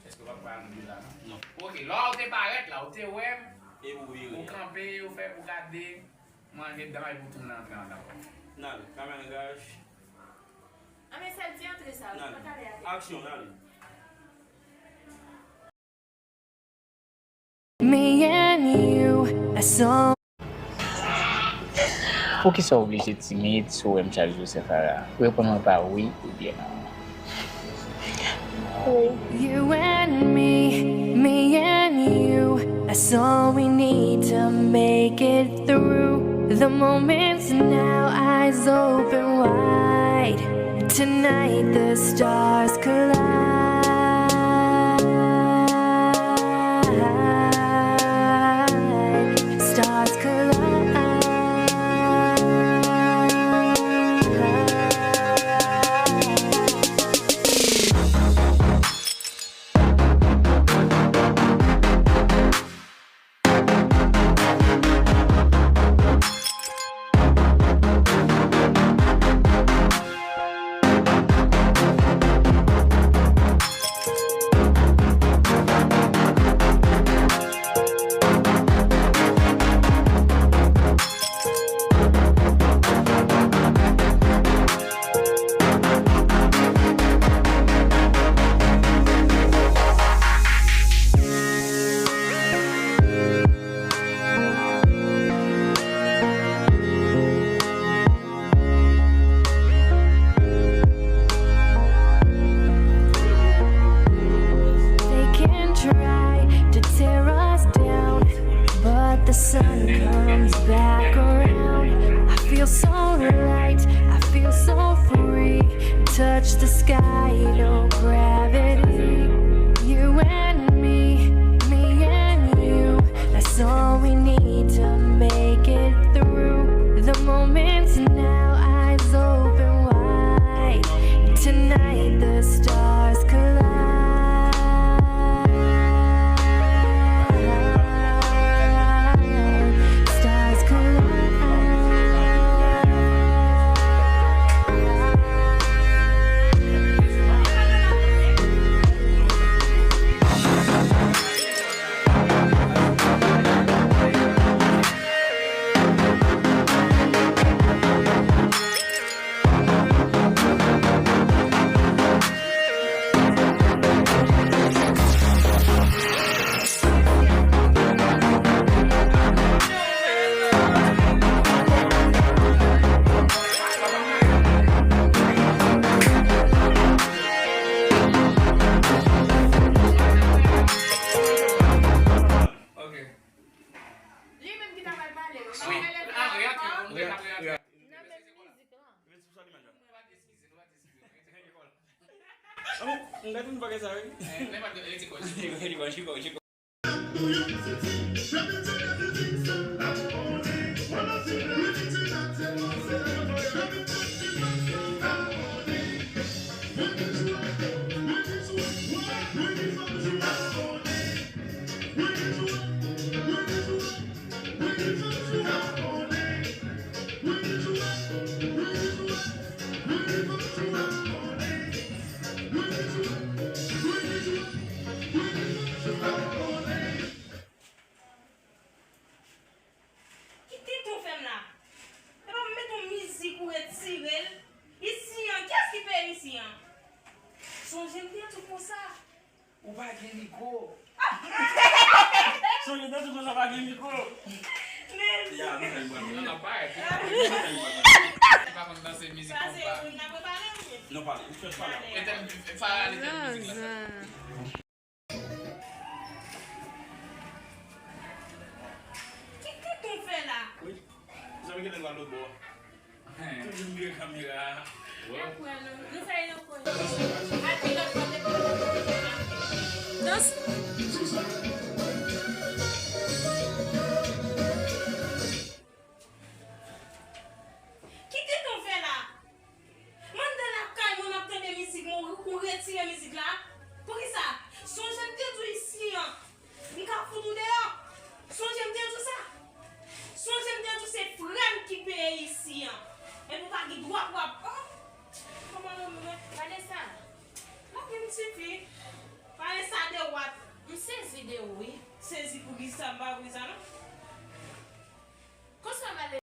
Est-ce que va pas nous là? Non. OK, là, on te paraît, là, on te ouais. Et vous virez. Vous campez, vous faites, vous gardez. Manger dedans et vous tournez en train d'accord. Non, caméra gage. Ah, mais ça dit entre ça. Action, allez. Me and you, that's all. Pour qu'ils soient obligés de timide sur M. Charles Joseph là, répondons par oui ou bien non. You and me and you, that's all we need to make it through the moments now, eyes open wide. Tonight the stars collide. Stars collide. The sun comes back around. I feel so light, I feel so free. Touch the sky, no gravity. You and me and you. That's all we need to make it through the moments now, eyes open wide. Tonight the stars collide. Enggak tuh pakai sarung. Lempar ke risiko. O bagulho ligou. Sonho dentro do bagulho ligou. Não, não, pai. Para quando dança música. Não fala, deixa eu falar. Fala de música. Que tu fais là? Oui. Vous avez quel endroit boa? Tu me dis caméra. Não sei não foi. Aqui nós podemos. Parle ça de what? Je saisis de oui. Saisi pour qui ça va, oui, ça non?